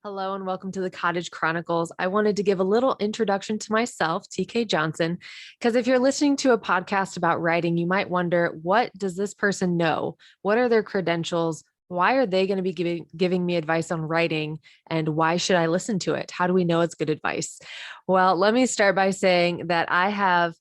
Hello and welcome to the Cottage Chronicles. I wanted to give a little introduction to myself, TK Johnson, because if you're listening to a podcast about writing, you might wonder, what does this person know? What are their credentials? Why are they going to be giving me advice on writing? And why should I listen to it? How do we know it's good advice? Well, let me start by saying that I have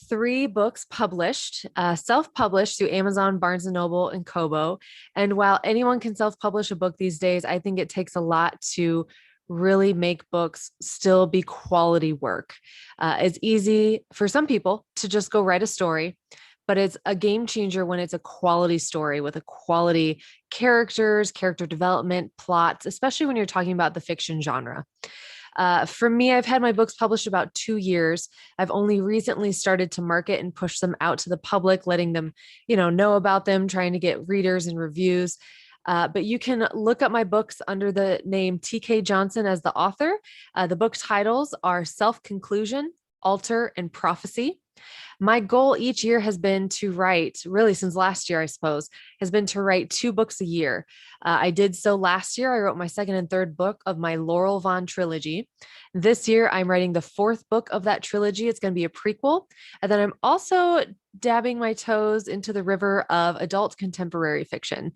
three books published, self-published through Amazon, Barnes and Noble, and Kobo. And while anyone can self-publish a book these days, I think it takes a lot to really make books still be quality work. It's easy for some people to just go write a story, but it's a game changer when it's a quality story with a quality characters, character development, plots, especially when you're talking about the fiction genre. For me, I've had my books published about 2 years. I've only recently started to market and push them out to the public, letting them, know about them, trying to get readers and reviews. But you can look up my books under the name TK Johnson as the author. The book titles are Self Conclusion, Altar, and Prophecy. My goal each year has been to write, really since last year, I suppose, has been to write 2 books a year. I did so last year. I wrote my second and third book of my Laurel Vaughn trilogy. This year, I'm writing the fourth book of that trilogy. It's going to be a prequel. And then I'm also dabbing my toes into the river of adult contemporary fiction.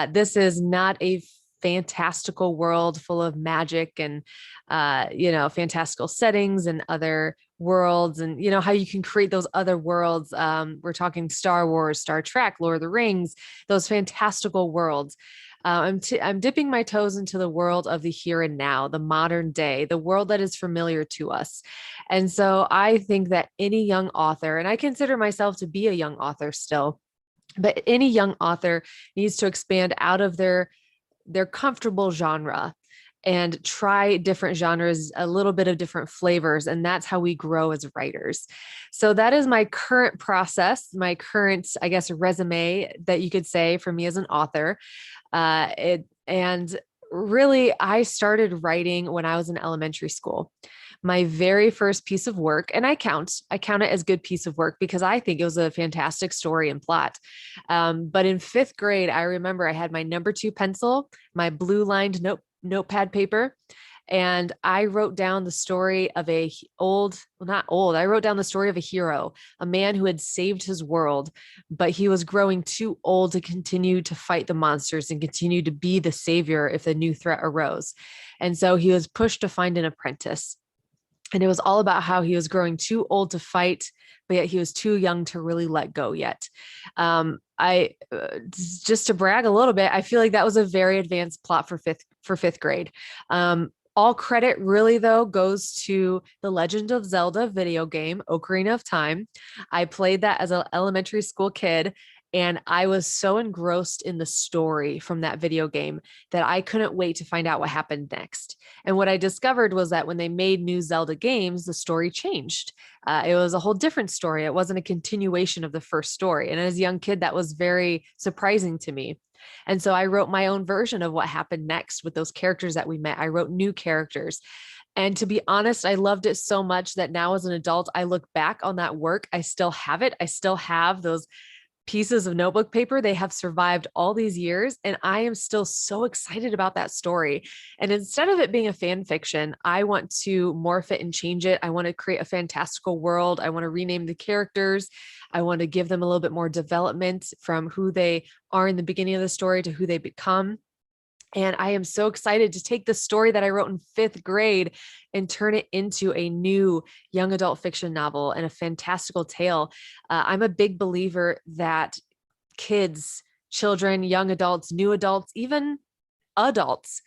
This is not a fantastical world full of magic and fantastical settings and other worlds, and how you can create those other worlds. We're talking Star Wars, Star Trek, Lord of the Rings, those fantastical worlds. I'm dipping my toes into the world of the here and now, the modern day, the world that is familiar to us. And so I think that any young author, and I consider myself to be a young author still, but any young author needs to expand out of their comfortable genre and try different genres, a little bit of different flavors. And that's how we grow as writers. So that is my current process, my current, I guess, resume that you could say for me as an author. And really, I started writing when I was in elementary school. My very first piece of work, and I count it as good piece of work because I think it was a fantastic story and plot. But in fifth grade, I remember I had my number 2 pencil, my blue lined notepad paper, and I wrote down the story of I wrote down the story of a hero, a man who had saved his world, but he was growing too old to continue to fight the monsters and continue to be the savior if a new threat arose. And so he was pushed to find an apprentice. And it was all about how he was growing too old to fight, but yet he was too young to really let go yet. I just to brag a little bit, I feel like that was a very advanced plot for fifth grade. All credit really though goes to the Legend of Zelda video game, Ocarina of Time. I played that as an elementary school kid, and I was so engrossed in the story from that video game that I couldn't wait to find out what happened next. And what I discovered was that when they made new Zelda games, the story changed. It was a whole different story. It wasn't a continuation of the first story. And as a young kid, that was very surprising to me. And so I wrote my own version of what happened next with those characters that we met. I wrote new characters. And to be honest, I loved it so much that now as an adult, I look back on that work. I still have it. I still have those pieces of notebook paper. They have survived all these years, and I am still so excited about that story. And instead of it being a fan fiction, I want to morph it and change it. I want to create a fantastical world. I want to rename the characters. I want to give them a little bit more development from who they are in the beginning of the story to who they become. And I am so excited to take the story that I wrote in fifth grade and turn it into a new young adult fiction novel and a fantastical tale. I'm a big believer that kids, children, young adults, new adults, even adults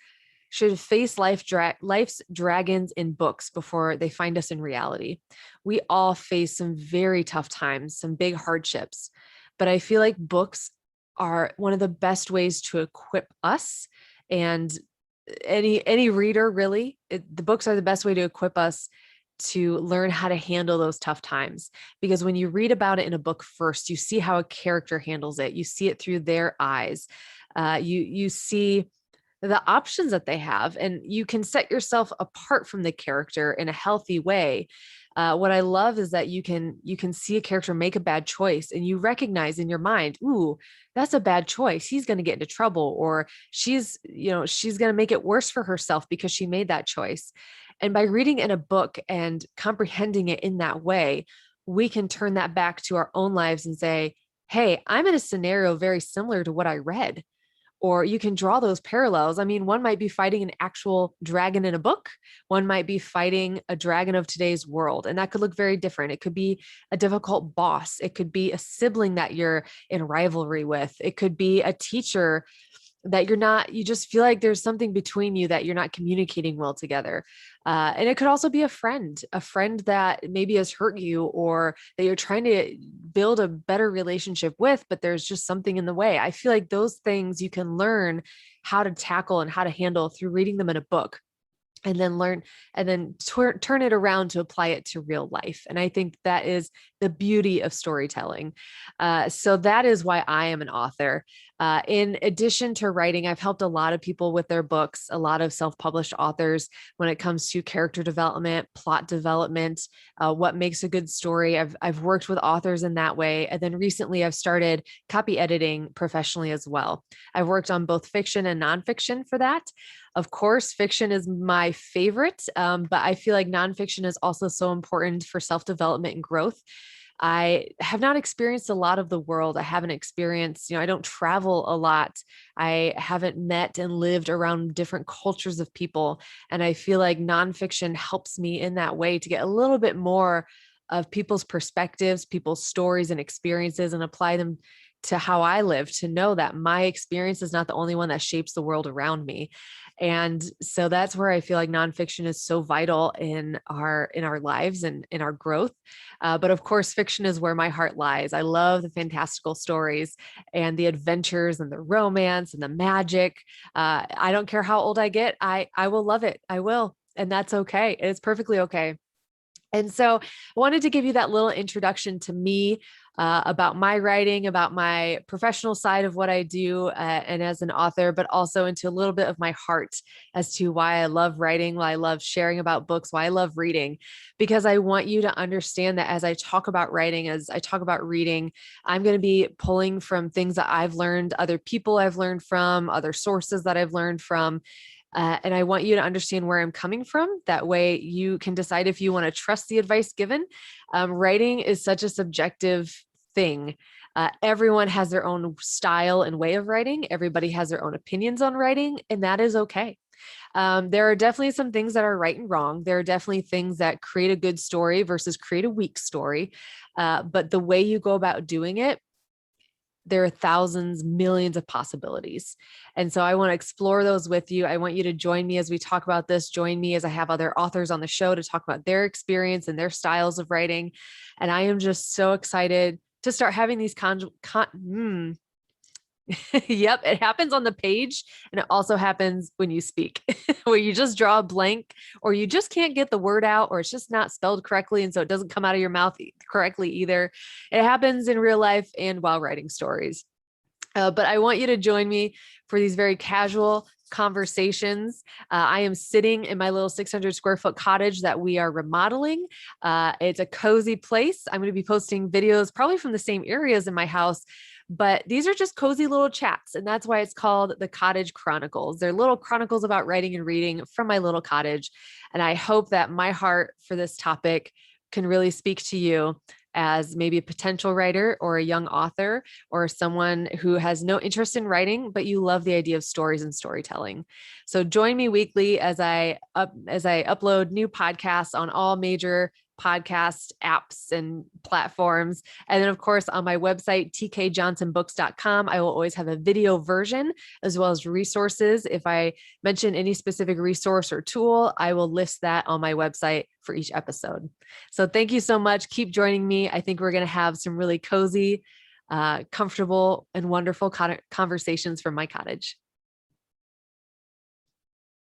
should face life's dragons in books before they find us in reality. We all face some very tough times, some big hardships, but I feel like books are one of the best ways to equip us and any reader, really. The books are the best way to equip us to learn how to handle those tough times. Because when you read about it in a book first, you see how a character handles it. You see it through their eyes. You see the options that they have, and you can set yourself apart from the character in a healthy way. What I love is that you can see a character make a bad choice and you recognize in your mind, ooh, that's a bad choice. He's going to get into trouble, or she's going to make it worse for herself because she made that choice. And by reading in a book and comprehending it in that way, we can turn that back to our own lives and say, hey, I'm in a scenario very similar to what I read. Or you can draw those parallels. I mean, one might be fighting an actual dragon in a book. One might be fighting a dragon of today's world. And that could look very different. It could be a difficult boss. It could be a sibling that you're in rivalry with. It could be a teacher that you just feel like there's something between you that you're not communicating well together. And it could also be a friend that maybe has hurt you or that you're trying to build a better relationship with, but there's just something in the way. I feel like those things you can learn how to tackle and how to handle through reading them in a book, and then turn it around to apply it to real life. And I think that is the beauty of storytelling. So that is why I am an author. In addition to writing, I've helped a lot of people with their books, a lot of self-published authors when it comes to character development, plot development, what makes a good story. I've worked with authors in that way. And then recently I've started copy editing professionally as well. I've worked on both fiction and nonfiction for that. Of course, fiction is my favorite, but I feel like nonfiction is also so important for self-development and growth. I have not experienced a lot of the world. I haven't experienced, I don't travel a lot. I haven't met and lived around different cultures of people. And I feel like nonfiction helps me in that way to get a little bit more of people's perspectives, people's stories and experiences, and apply them to how I live, to know that my experience is not the only one that shapes the world around me. And so that's where I feel like nonfiction is so vital in our lives and in our growth. But of course, fiction is where my heart lies. I love the fantastical stories and the adventures and the romance and the magic. I don't care how old I get. I will love it. I will. And that's okay. It's perfectly okay. And so I wanted to give you that little introduction to me, about my writing, about my professional side of what I do, and as an author, but also into a little bit of my heart as to why I love writing, why I love sharing about books, why I love reading, because I want you to understand that as I talk about writing, as I talk about reading, I'm going to be pulling from things that I've learned, other people I've learned from, other sources that I've learned from. And I want you to understand where I'm coming from. That way you can decide if you want to trust the advice given. Writing is such a subjective thing. Everyone has their own style and way of writing. Everybody has their own opinions on writing, and that is okay. There are definitely some things that are right and wrong. There are definitely things that create a good story versus create a weak story. But the way you go about doing it, there are thousands, millions of possibilities. And so I want to explore those with you. I want you to join me as we talk about this. Join me as I have other authors on the show to talk about their experience and their styles of writing. And I am just so excited to start having these Yep, it happens on the page, and it also happens when you speak, where you just draw a blank, or you just can't get the word out, or it's just not spelled correctly, and so it doesn't come out of your mouth correctly either. It happens in real life and while writing stories. But I want you to join me for these very casual conversations. I am sitting in my little 600 square foot cottage that we are remodeling. It's a cozy place. I'm going to be posting videos probably from the same areas in my house, but these are just cozy little chats. And that's why it's called the Cottage Chronicles. They're little chronicles about writing and reading from my little cottage. And I hope that my heart for this topic can really speak to you as maybe a potential writer or a young author or someone who has no interest in writing, but you love the idea of stories and storytelling. So join me weekly as I upload new podcasts on all major podcast apps and platforms. And then of course, on my website, tkjohnsonbooks.com, I will always have a video version as well as resources. If I mention any specific resource or tool, I will list that on my website for each episode. So thank you so much. Keep joining me. I think we're going to have some really cozy, comfortable, and wonderful conversations from my cottage.